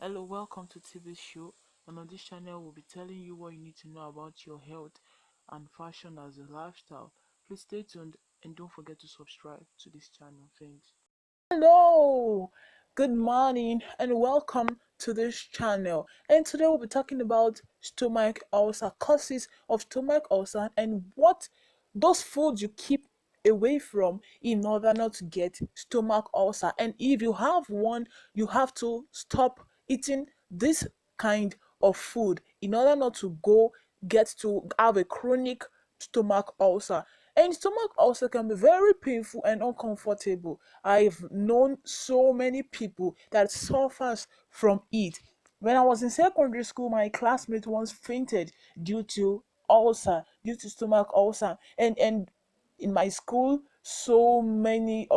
Hello, welcome to TV's show. And on this channel, we'll be telling you what you need to know about your health and fashion as a lifestyle. Please stay tuned and don't forget to subscribe to this channel. Thanks. Hello, good morning, and welcome to this channel. And today we'll be talking about stomach ulcer, causes of stomach ulcer, and what those foods you keep away from in order not to get stomach ulcer. And if you have one, you have to stop eating this kind of food in order not to go get to have a chronic stomach ulcer. And stomach ulcer can be very painful and uncomfortable. I've known so many people that suffers from it. When I was in secondary school, my classmate once fainted due to due to stomach ulcer. And in my school, so many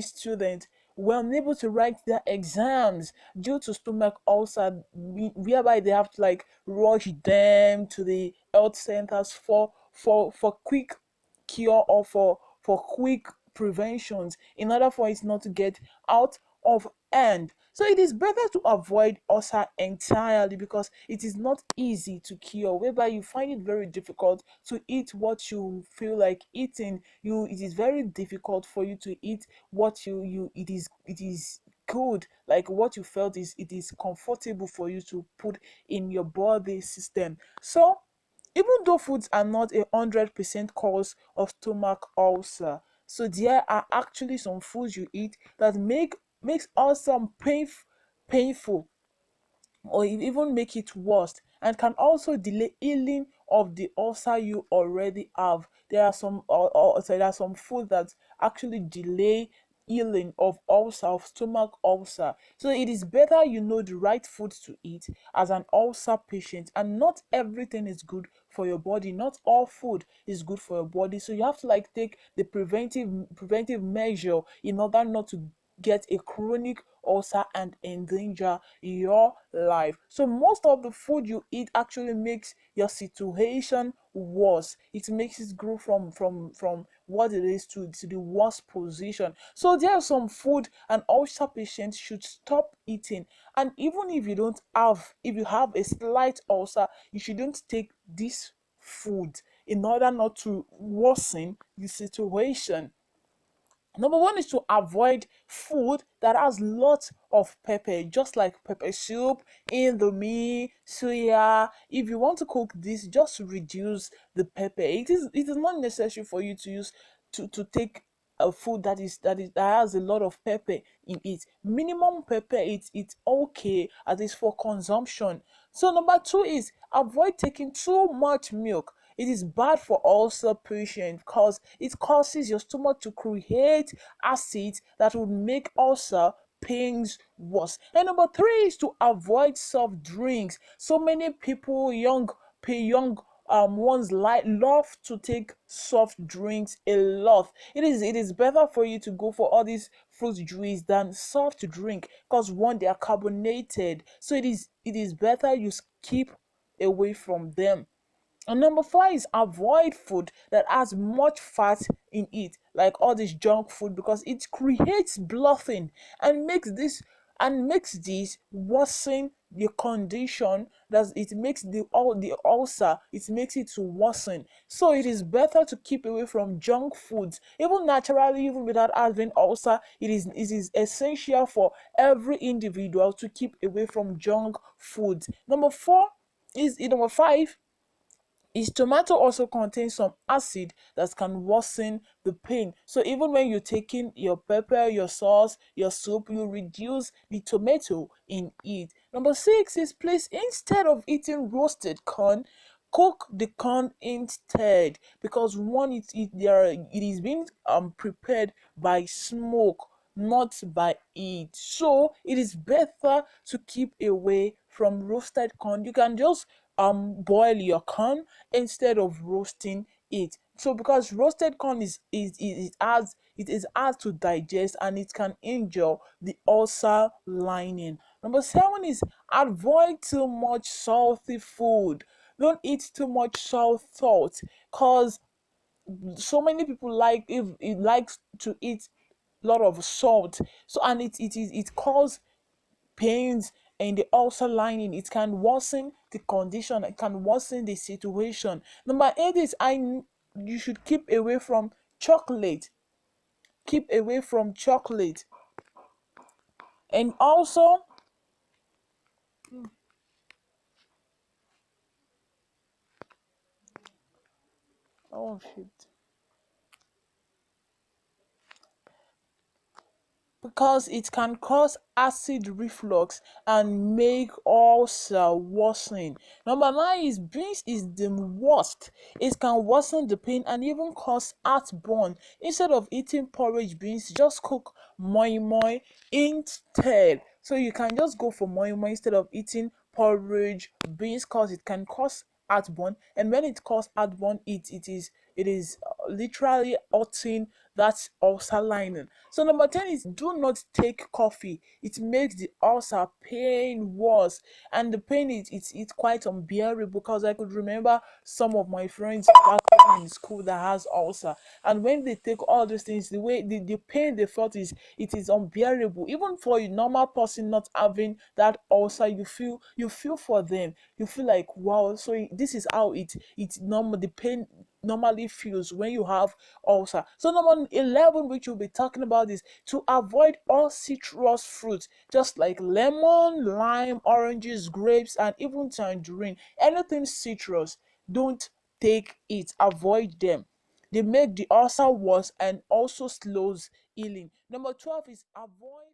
students were unable to write their exams due to stomach ulcer, whereby they have to like rush them to the health centers for quick cure or for quick preventions in order for it not to get out of hand. So it is better to avoid ulcer entirely because it is not easy to cure, whereby you find it very difficult to eat what you feel like eating. It is very difficult for you to eat what you it is good, like what you felt is it is comfortable for you to put in your body system. So even though foods are not 100% cause of stomach ulcer, so there are actually some foods you eat that makes ulcer painful, or even make it worse, and can also delay healing of the ulcer you already have. There are some foods that actually delay healing of ulcer, of stomach ulcer. So it is better you know the right foods to eat as an ulcer patient. And not everything is good for your body, not all food is good for your body, so you have to like take the preventive measure in order not to get a chronic ulcer and endanger your life. So most of the food you eat actually makes your situation worse. It makes it grow from what it is to the worst position. So there are some food an ulcer patient should stop eating. And even if you have a slight ulcer, you shouldn't take this food in order not to worsen the situation. Number one is to avoid food that has lots of pepper, just like pepper soup, indomie, suya. If you want to cook this, just reduce the pepper. It is not necessary for you to use to take a food that has a lot of pepper in it. Minimum pepper, it's okay at least for consumption. So number two is avoid taking too much milk. It is bad for ulcer patients because it causes your stomach to create acids that would make ulcer pains worse. And number three is to avoid soft drinks. So many people, young ones like love to take soft drinks a lot. It is better for you to go for all these fruit juice than soft drink because one, they are carbonated. So it is better you keep away from them. And number four is avoid food that has much fat in it, like all this junk food, because it creates bloating and makes this worsen the condition. That it makes the ulcer, it makes it to worsen. So it is better to keep away from junk foods. Even naturally, even without having ulcer, it is essential for every individual to keep away from junk foods. Number five is tomato also contains some acid that can worsen the pain. So even when you're taking your pepper, your sauce, your soup, you reduce the tomato in it. Number six is please, instead of eating roasted corn, cook the corn instead, because one, it is being prepared by smoke, not by heat. So it is better to keep away from roasted corn. You can just boil your corn instead of roasting it. So because roasted corn is hard to digest and it can injure the ulcer lining. Number seven is avoid too much salty food. Don't eat too much salt because so many people if it likes to eat a lot of salt. So and it causes pains in the ulcer lining. It can worsen the condition, it can worsen the situation. Number eight is you should keep away from chocolate. Keep away from chocolate. And also, oh shit. Because it can cause acid reflux and make ulcer worsen. Number nine is beans is the worst. It can worsen the pain and even cause heartburn. Instead of eating porridge beans, just cook moi moi instead. So you can just go for moi moi instead of eating porridge beans, cause it can cause heartburn, and when it causes heartburn, it is literally hurting that ulcer lining. So number 10 is do not take coffee. It makes the ulcer pain worse, and the pain it's quite unbearable, because I could remember some of my friends back home in school that has ulcer, and when they take all these things, the pain they felt is unbearable. Even for a normal person not having that ulcer, you feel for them. You feel like, wow, so this is how it's normal, the pain normally feels when you have ulcer. So number 11, which we'll be talking about, is to avoid all citrus fruits, just like lemon, lime, oranges, grapes, and even tangerine. Anything citrus, don't take it, avoid them. They make the ulcer worse and also slows healing. Number 12 is avoid